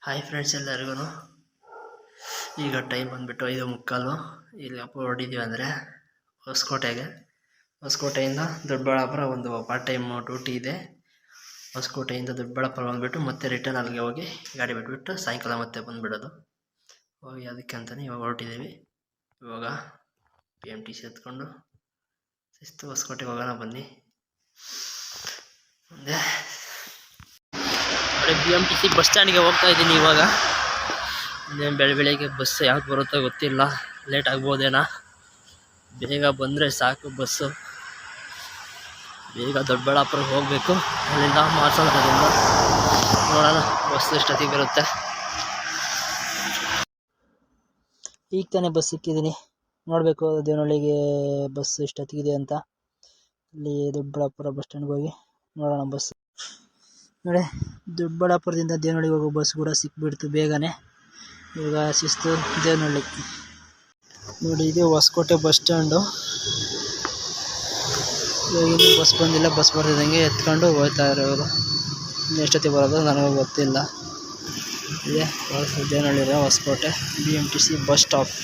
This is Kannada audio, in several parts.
ಹಾಯ್ ಫ್ರೆಂಡ್ಸ್ ಎಲ್ಲರಿಗೂ. ಈಗ ಟೈಮ್ ಬಂದುಬಿಟ್ಟು 5:45. ಈಗ ಹೊರಟಿದ್ದೀವಿ ಅಂದರೆ ಹೊಸಕೋಟೆಗೆ. ಹೊಸಕೋಟೆಯಿಂದ ದೊಡ್ಡಬಳ್ಳಾಪುರ ಒಂದು ಪಾರ್ಟ್ ಟೈಮ್ ಡ್ಯೂಟಿ ಇದೆ. ಹೊಸಕೋಟೆಯಿಂದ ದೊಡ್ಡಬಳ್ಳಾಪುರ ಬಂದುಬಿಟ್ಟು ಮತ್ತೆ ರಿಟರ್ನ್ ಅಲ್ಲಿಗೆ ಹೋಗಿ ಗಾಡಿ ಬಿಟ್ಬಿಟ್ಟು ಸಾಯಂಕಾಲ ಮತ್ತೆ ಬಂದುಬಿಡೋದು. ಹೋಗಿ ಅದಕ್ಕೆ ಅಂತಲೇ ಇವಾಗ ಹೊರಟಿದ್ದೀವಿ. ಇವಾಗ PMTC ಎತ್ಕೊಂಡು ಶಿಸ್ತು ಹೊಸಕೋಟೆಗೆ ಹೋಗೋಣ ಬನ್ನಿ. ಮುಂದೆ PMTC ಬಸ್ ಸ್ಟ್ಯಾಂಡ್ಗೆ ಹೋಗ್ತಾ ಇದ್ದೀನಿ. ಇವಾಗ ಬೆಳಗ್ಗೆ ಬಸ್ ಯಾವ್ದು ಬರುತ್ತೋ ಗೊತ್ತಿಲ್ಲ, ಲೇಟ್ ಆಗ್ಬೋದೇನಾ. ಬೇಗ ಬಂದರೆ ಸಾಕು ಬಸ್ಸು. ಬೇಗ ದೊಡ್ಡಬಳ್ಳಾಪುರಕ್ಕೆ ಹೋಗಬೇಕು. ಅಲ್ಲಿಂದ ಮಾರ್ಸೋದ್ರಿಂದ ನೋಡೋಣ ಬಸ್ ಎಷ್ಟೊತ್ತಿಗೆ ಬರುತ್ತೆ. ಈಗ ತಾನೇ ಬಸ್ ಸಿಕ್ಕಿದ್ದೀನಿ, ನೋಡಬೇಕು ದೇವನಹಳ್ಳಿಗೆ ಬಸ್ ಎಷ್ಟೊತ್ತಿಗಿದೆ ಅಂತ. ಅಲ್ಲಿ ದೊಡ್ಡಬಳ್ಳಾಪುರ ಬಸ್ ಸ್ಟ್ಯಾಂಡ್ಗೆ ಹೋಗಿ ನೋಡೋಣ ಬಸ್. ನೋಡಿ, ದೊಡ್ಡಬಳ್ಳಾಪುರದಿಂದ ದೇವನಹಳ್ಳಿಗೆ ಹೋಗೋ ಬಸ್ ಕೂಡ ಸಿಕ್ಬಿಡ್ತು ಬೇಗನೆ. ಇವಾಗ ಶಿಸ್ತು ದೇವನಹಳ್ಳಿ. ನೋಡಿ, ಇದು ಹೊಸಕೋಟೆ ಬಸ್ ಸ್ಟ್ಯಾಂಡು. ಇವಾಗ ಇನ್ನೂ ಬಸ್ ಬಂದಿಲ್ಲ. ಬಸ್ ಬರ್ತಿದ್ದಂಗೆ ಎತ್ಕೊಂಡು ಹೋಗ್ತಾ ಇರೋರು. ಇನ್ನು ಎಷ್ಟೊತ್ತಿಗೆ ಬರೋದು ನನಗೆ ಗೊತ್ತಿಲ್ಲ. ಇದೆ Devanahalli Hosakote BMTC bus stop.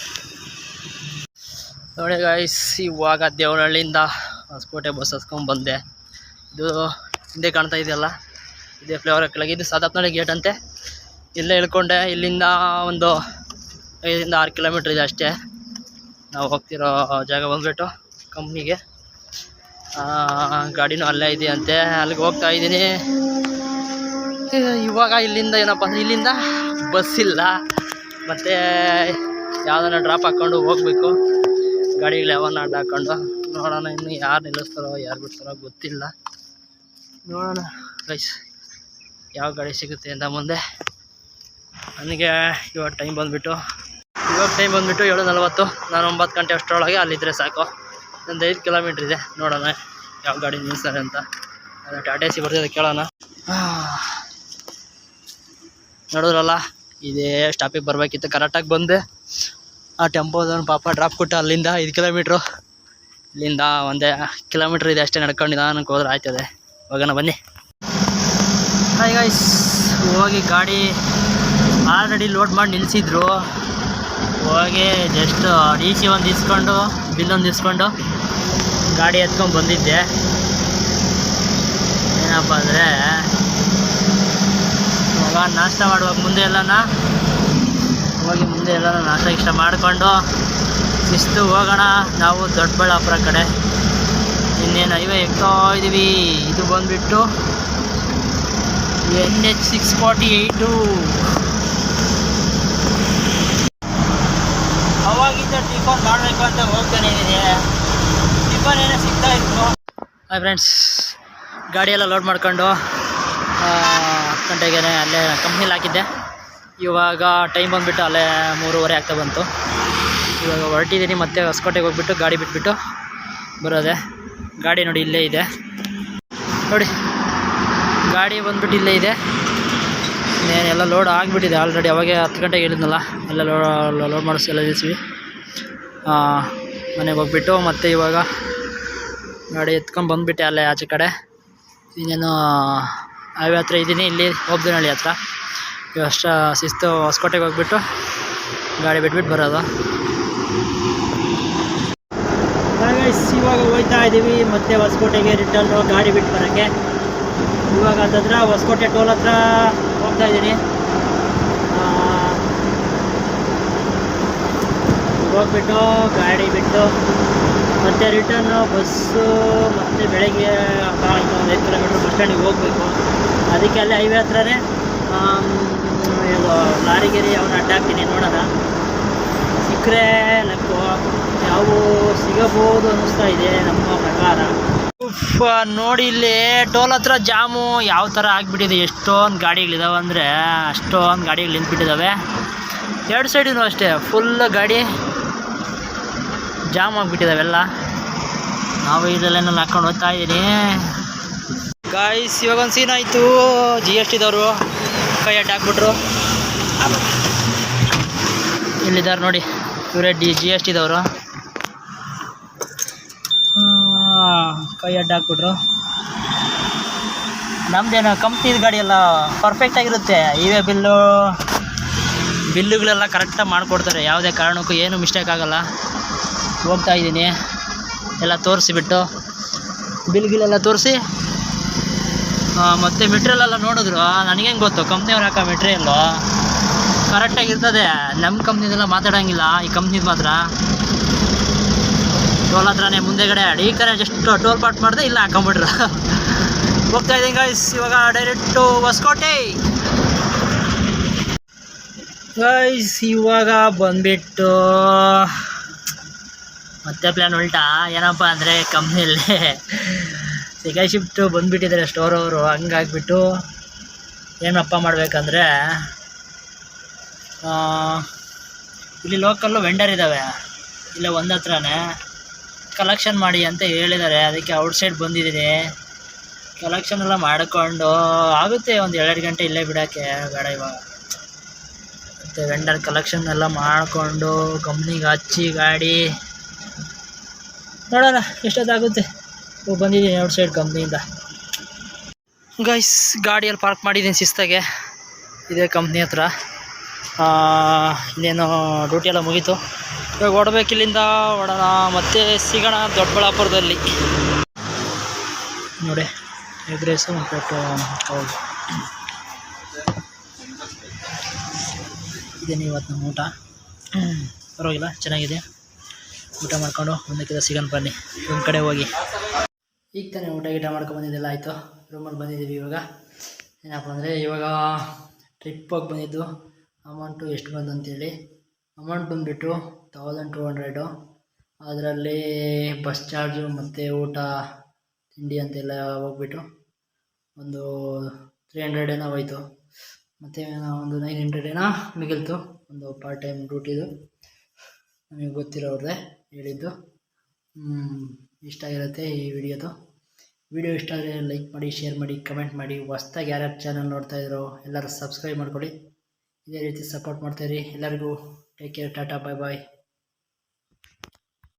ನೋಡಿ ಗಾಯ್ಸ್, ಇವಾಗ ದೇವನಹಳ್ಳಿಯಿಂದ ಹೊಸಕೋಟೆ ಬಸ್ ಹತ್ಕೊಂಡು ಬಂದೆ. ಇದು ಹಿಂದೆ ಕಾಣ್ತಾ ಇದೆಯಲ್ಲ, ಇದೇ ಫ್ಲೇವರ್ ಕೆಳಗೆ. ಇದು ಸಾದಾಪ್ನಹಳ್ಳಿ ಗೇಟ್ ಅಂತೆ. ಇಲ್ಲೇ ಇಳ್ಕೊಂಡೆ. ಇಲ್ಲಿಂದ ಒಂದು 5-6 ಕಿಲೋಮೀಟ್ರ್ ಇದೆ ಅಷ್ಟೇ. ನಾವು ಹೋಗ್ತಿರೋ ಜಾಗ ಬಂದುಬಿಟ್ಟು ಕಂಪ್ನಿಗೆ. ಗಾಡಿನೂ ಅಲ್ಲೇ ಇದೆಯಂತೆ, ಅಲ್ಲಿಗೆ ಹೋಗ್ತಾ ಇದ್ದೀನಿ. ಇವಾಗ ಇಲ್ಲಿಂದ ಏನಪ್ಪ ಅಂದರೆ ಇಲ್ಲಿಂದ ಬಸ್ ಇಲ್ಲ, ಮತ್ತು ಯಾವುದನ್ನ ಡ್ರಾಪ್ ಹಾಕ್ಕೊಂಡು ಹೋಗಬೇಕು. ಗಾಡಿಗಳು ಯಾವನ್ನ ಅಡ್ಡ ಹಾಕ್ಕೊಂಡು ನೋಡೋಣ. ಇನ್ನು ಯಾರು ನಿಲ್ಲಿಸ್ತಾರೋ ಯಾರು ಬಿಡ್ತಾರೋ ಗೊತ್ತಿಲ್ಲ. ನೋಡೋಣ ಗೈಸ್ ಯಾವ ಗಾಡಿ ಸಿಗುತ್ತೆ ಅಂತ ಮುಂದೆ. ನನಗೆ ಇವಾಗ ಟೈಮ್ ಬಂದುಬಿಟ್ಟು 7:40. ನಾನು 9 ಗಂಟೆ ಅಷ್ಟರೊಳಗೆ ಅಲ್ಲಿದ್ದರೆ ಸಾಕು. ಒಂದು 5 ಕಿಲೋಮೀಟ್ರ್ ಇದೆ. ನೋಡೋಣ ಯಾವ ಗಾಡಿ ನಿಲ್ಲಿಸ್ತಾರೆ ಅಂತ. ಅದು ಟಾಟಾ AC ಬರ್ತಿದೆ, ಕೇಳೋಣ. ನೋಡಿದ್ರಲ್ಲ, ಇದೇ ಸ್ಟಾಪಿಗೆ ಬರಬೇಕಿತ್ತು. ಕರೆಕ್ಟಾಗಿ ಬಂದೆ. ಆ ಟೆಂಪೋದವನು ಪಾಪ ಡ್ರಾಪ್ ಕೊಟ್ಟು ಅಲ್ಲಿಂದ 5 ಕಿಲೋಮೀಟ್ರು. ಇಲ್ಲಿಂದ 1 ಕಿಲೋಮೀಟ್ರ್ ಇದೆ ಅಷ್ಟೇ. ನಡ್ಕೊಂಡು ನಿಧಾನಕ್ಕೆ ಹೋದ್ರೆ ಆಯ್ತದೆ. ಹೋಗೋಣ ಬನ್ನಿ. ಹಾಯ್ ಗೈಸ್, ಹೋಗಿ ಗಾಡಿ ಆಲ್ರೆಡಿ ಲೋಡ್ ಮಾಡಿ ನಿಲ್ಲಿಸಿದ್ರು. ಹೋಗಿ ಜಸ್ಟ್ DC ಒಂದು ಇಸ್ಕೊಂಡು ಬಿಲ್ ಒಂದು ಇಸ್ಕೊಂಡು ಗಾಡಿ ಎತ್ಕೊಂಡು ಬಂದಿದ್ದೆ. ಏನಪ್ಪ ಅಂದರೆ ಇವಾಗ ನಾಷ್ಟ ಮಾಡುವಾಗ ಮುಂದೆ ಎಲ್ಲನ ನಾಷ್ಟ ಮಾಡಿಕೊಂಡು ಶಿಸ್ತು ಹೋಗೋಣ ನಾವು ದೊಡ್ಡಬಳ್ಳಾಪುರ ಕಡೆ. ಇನ್ನೇನು ಹೈವೇ ಎಕ್ತಾ ಇದ್ದೀವಿ. ಇದು ಬಂದುಬಿಟ್ಟು NH 648. ಅವಾಗಿಂದ ಟಿಫನ್ ಮಾಡಬೇಕು ಅಂತ ಹೋಗ್ತಾನೆ ಇದ್ದೀನಿ. ಟಿಫನ್ ಏನೋ ಸಿಗ್ತಾ ಇತ್ತು. ಹಾಯ್ ಫ್ರೆಂಡ್ಸ್, ಗಾಡಿಯೆಲ್ಲ ಲೋಡ್ ಮಾಡ್ಕೊಂಡು 10 ಗಂಟೆಗೆ ಅಲ್ಲೇ ಕಂಪ್ನಿಲಿ ಹಾಕಿದ್ದೆ. ಇವಾಗ ಟೈಮ್ ಬಂದುಬಿಟ್ಟು ಅಲ್ಲೇ 3:30 ಆಗ್ತಾ ಬಂತು. ಇವಾಗ ಹೊರಟಿದ್ದೀನಿ. ಮತ್ತೆ ಹೊಸಕೋಟೆಗೆ ಹೋಗ್ಬಿಟ್ಟು ಗಾಡಿ ಬಿಟ್ಬಿಟ್ಟು ಬರೋದೆ. ಗಾಡಿ ನೋಡಿ ಇಲ್ಲೇ ಇದೆ. ನೋಡಿ, ಗಾಡಿ ಬಂದುಬಿಟ್ಟು ಇಲ್ಲೇ ಇದೆ. ಎಲ್ಲ ಲೋಡ್ ಆಗಿಬಿಟ್ಟಿದೆ ಆಲ್ರೆಡಿ. ಅವಾಗೆ 10 ಗಂಟೆಗೆ ಹೇಳಿದ್ನಲ್ಲ, ಎಲ್ಲ ಲೋಡ್ ಮಾಡಿಸಿ ಎಲ್ಲ ನಿಲ್ಲಿಸ್ವಿ. ಮನೆಗೆ ಹೋಗ್ಬಿಟ್ಟು ಮತ್ತೆ ಇವಾಗ ಗಾಡಿ ಎತ್ಕೊಂಡು ಬಂದುಬಿಟ್ಟೆ ಅಲ್ಲೇ ಆಚೆ ಕಡೆ. ಇನ್ನೇನು ಹೈವೇ ಹತ್ರ ಇದ್ದೀನಿ, ಇಲ್ಲಿ ಹೋಗ್ದೇನಹಳ್ಳಿ ಹತ್ರ. ಅಷ್ಟು ಶಿಸ್ತು ಹೊಸಕೋಟೆಗೆ ಹೋಗ್ಬಿಟ್ಟು ಗಾಡಿ ಬಿಟ್ಬಿಟ್ಟು ಬರೋದು. ಇವಾಗ ಹೋಗ್ತಾ ಇದ್ದೀವಿ ಮತ್ತೆ ಹೊಸಕೋಟೆಗೆ ರಿಟರ್ನು ಗಾಡಿ ಬಿಟ್ಟು ಬರೋಕ್ಕೆ. ಇವಾಗ ಅಂತಂದ್ರೆ ಹೊಸಕೋಟೆ ಟೋಲ್ ಹತ್ರ ಹೋಗ್ತಾ ಇದ್ದೀನಿ. ಹೋಗ್ಬಿಟ್ಟು ಗಾಡಿ ಬಿಟ್ಟು ಮತ್ತೆ ರಿಟರ್ನು ಬಸ್ಸು. ಮತ್ತು ಬೆಳಗ್ಗೆ 5 ಕಿಲೋಮೀಟ್ರ್ ಬಸ್ ಸ್ಟ್ಯಾಂಡಿಗೆ ಹೋಗಬೇಕು. ಅದಕ್ಕೆ ಅಲ್ಲೇ ಹೈವೇ ಹತ್ರನೇ ಲಾರಿಗೇರಿ ಅವನ್ನ ಅಡ್ಡಾಕ್ತೀನಿ. ನೋಡೋಣ ಸಿಕ್ಕರೆ ಲಕ್ಕು, ಯಾವು ಸಿಗಬಹುದು ಅನ್ನಿಸ್ತಾ ಇದೆ ನಮ್ಮ ಪ್ರಕಾರ. ನೋಡಿ, ಇಲ್ಲಿ ಟೋಲ್ ಹತ್ರ ಜಾಮು ಯಾವ ಥರ ಆಗಿಬಿಟ್ಟಿದೆ. ಎಷ್ಟೊಂದು ಗಾಡಿಗಳಿದಾವೆ ಅಂದರೆ ಅಷ್ಟೊಂದು ಗಾಡಿಗಳು ನಿಂತ್ಬಿಟ್ಟಿದ್ದಾವೆ. 2 ಸೈಡಿನೂ ಅಷ್ಟೇ ಫುಲ್ ಗಾಡಿ ಜಾಮ್ ಆಗಿಬಿಟ್ಟಿದ್ದಾವೆಲ್ಲ. ನಾವು ಇದೆಲ್ಲ ಹಾಕ್ಕೊಂಡು ಹೋಗ್ತಾ ಇದ್ದೀನಿ ಗಾಯ್ಸ್. ಇವಾಗ ಒಂದು ಸೀನ್ ಆಯಿತು. GSTದವರು ಕೈ ಅಡ್ಡಾಕ್ಬಿಟ್ರು. ಇಲ್ಲಿದ್ದಾರೆ ನೋಡಿ, ಇವರೇ GSTದವರು. ಕೈ ಅಡ್ಡಾಕ್ಬಿಟ್ರು. ನಮ್ಮದೇನು ಕಂಪ್ನಿದ ಗಾಡಿ ಎಲ್ಲ ಪರ್ಫೆಕ್ಟಾಗಿರುತ್ತೆ. ಇವೇ ಬಿಲ್ಲುಗಳೆಲ್ಲ ಕರೆಕ್ಟಾಗಿ ಮಾಡಿಕೊಡ್ತಾರೆ. ಯಾವುದೇ ಕಾರಣಕ್ಕೂ ಏನು ಮಿಸ್ಟೇಕ್ ಆಗೋಲ್ಲ. ಹೋಗ್ತಾ ಇದ್ದೀನಿ ಎಲ್ಲ ತೋರಿಸಿಬಿಟ್ಟು ಬಿಲ್ಗಿಲೆಲ್ಲ ತೋರಿಸಿ ಮತ್ತು ಮೆಟೀರಿಯಲೆಲ್ಲ ನೋಡಿದ್ರು. ನನಗೇನು ಗೊತ್ತು ಕಂಪ್ನಿಯವ್ರು ಹಾಕೋ ಮೆಟೀರಿಯಲ್ಲು ಕರೆಕ್ಟಾಗಿರ್ತದೆ. ನಮ್ಮ ಕಂಪ್ನಿದೆಲ್ಲ ಮಾತಾಡೋಂಗಿಲ್ಲ, ಈ ಕಂಪ್ನಿದು ಮಾತ್ರ ಟೋಲ್ ಹತ್ರನೇ ಮುಂದೆಗಡೆ ಅಡೀಕರೆ ಜಸ್ಟ್ ಟೋಲ್ ಪಾಟ್ ಮಾಡಿದೆ ಇಲ್ಲ ಹಾಕೊಂಬಿಟ್ರು. ಹೋಗ್ತಾ ಇದ್ದೀನಿ ಗೈಸ್ ಇವಾಗ ಡೈರೆಕ್ಟು ಹೊಸಕೋಟೆ. ಗೈಸ್ ಇವಾಗ ಬಂದುಬಿಟ್ಟು ಮತ್ತೆ ಪ್ಲ್ಯಾನ್ ಉಲ್ಟಾ. ಏನಪ್ಪ ಅಂದರೆ ಕಂಪ್ನಿಯಲ್ಲಿ ಸೆಕೆಂಡ್ ಶಿಫ್ಟು ಬಂದುಬಿಟ್ಟಿದ್ದಾರೆ ಸ್ಟೋರ್ ಅವರು. ಹಂಗಾಗ್ಬಿಟ್ಟು ಏನಪ್ಪ ಮಾಡಬೇಕಂದ್ರೆ ಇಲ್ಲಿ ಲೋಕಲ್ಲು ವೆಂಡರ್ ಇದ್ದಾವೆ, ಇಲ್ಲೇ ಒಂದು ಹತ್ರನೇ ಕಲೆಕ್ಷನ್ ಮಾಡಿ ಅಂತ ಹೇಳಿದ್ದಾರೆ. ಅದಕ್ಕೆ ಔಟ್ಸೈಡ್ ಬಂದಿದ್ದೀನಿ. ಕಲೆಕ್ಷನ್ ಎಲ್ಲ ಮಾಡಿಕೊಂಡು ಆಗುತ್ತೆ ಒಂದು 2 ಗಂಟೆ ಇಲ್ಲೇ ಬಿಡೋಕ್ಕೆ ಬೇಡ ಇವಾಗ. ಮತ್ತು ವೆಂಡರ್ ಕಲೆಕ್ಷನ್ ಎಲ್ಲ ಮಾಡಿಕೊಂಡು ಕಂಪ್ನಿಗೆ ಹಚ್ಚಿ ಗಾಡಿ ನೋಡೋಣ ಎಷ್ಟೊತ್ತಾಗುತ್ತೆ. ಬಂದಿದ್ದೀನಿ ಔಟ್ಸೈಡ್ ಕಂಪ್ನಿಯಿಂದ. ಗೈಸ್ ಗಾಡಿಯಲ್ಲಿ ಪಾರ್ಕ್ ಮಾಡಿದ್ದೀನಿ ಶಿಸ್ತಾಗೆ, ಇದೇ ಕಂಪ್ನಿ ಹತ್ರ. ಇನ್ನೇನು ಡ್ಯೂಟಿ ಎಲ್ಲ ಮುಗೀತು. ಇವಾಗ ಹೊಡ್ಬೇಕು, ಇಲ್ಲಿಂದ ಹೊಡೋಣ ಮತ್ತೆ ಸಿಗೋಣ ದೊಡ್ಡಬಳ್ಳಾಪುರದಲ್ಲಿ. ನೋಡಿ ಎಗ್ ರೈಸು ಮತ್ತು ಹೌದು ಇದೇನು ಇವತ್ತು ನಮ್ಮ ಊಟ. ಪರವಾಗಿಲ್ಲ ಚೆನ್ನಾಗಿದೆ. ಊಟ ಮಾಡ್ಕೊಂಡು ಮುಂದಕ್ಕಿಂತ ಸಿಗೋಣ ಬನ್ನಿ ರೂಮ್ ಕಡೆ ಹೋಗಿ. ಈಗ ತಾನೇ ಊಟ ಮಾಡ್ಕೊಂಬಂದಿದ್ದೆಲ್ಲ ಆಯಿತು. ರೂಮಲ್ಲಿ ಬಂದಿದ್ದೀವಿ ಇವಾಗ. ಏನಪ್ಪ ಅಂದರೆ ಇವಾಗ ಟ್ರಿಪ್ ಹೋಗಿ ಬಂದಿದ್ದು. ಅಮೌಂಟು ಎಷ್ಟು ಬಂದು ಅಂತೇಳಿ ಅಮೌಂಟ್ ಬಂದುಬಿಟ್ಟು 1200. ಅದರಲ್ಲಿ ಬಸ್ ಚಾರ್ಜು ಮತ್ತು ಊಟ ತಿಂಡಿ ಅಂತೆಲ್ಲ ಹೋಗ್ಬಿಟ್ಟು ಒಂದು 300 ಏನೋ ಹೋಯ್ತು. ಮತ್ತು ಒಂದು 900 ಏನೋ ಮಿಗಿಲ್ತು. ಒಂದು ಪಾರ್ಟ್ ಟೈಮ್ ಡ್ಯೂಟಿದು ನಮಗೆ ಗೊತ್ತಿರೋವ್ರದ್ದೇ ಹೇಳಿದ್ದು. ಇಷ್ಟ ಆಗಿರುತ್ತೆ ಈ ವಿಡಿಯೋ ಇಷ್ಟ ಆದರೆ ಲೈಕ್ ಮಾಡಿ, ಶೇರ್ ಮಾಡಿ, ಕಮೆಂಟ್ ಮಾಡಿ. ಹೊಸ್ದಾಗಿ ಯಾರ್ಯಾರು ಚಾನಲ್ ನೋಡ್ತಾಯಿದ್ರು ಎಲ್ಲರೂ ಸಬ್ಸ್ಕ್ರೈಬ್ ಮಾಡ್ಕೊಳ್ಳಿ. ಇದೇ ರೀತಿ ಸಪೋರ್ಟ್ ಮಾಡ್ತಾಯಿರಿ. ಎಲ್ಲರಿಗೂ ಟೇಕ್ ಕೇರ್, ಟಾಟಾ, ಬಾಯ್ ಬಾಯ್.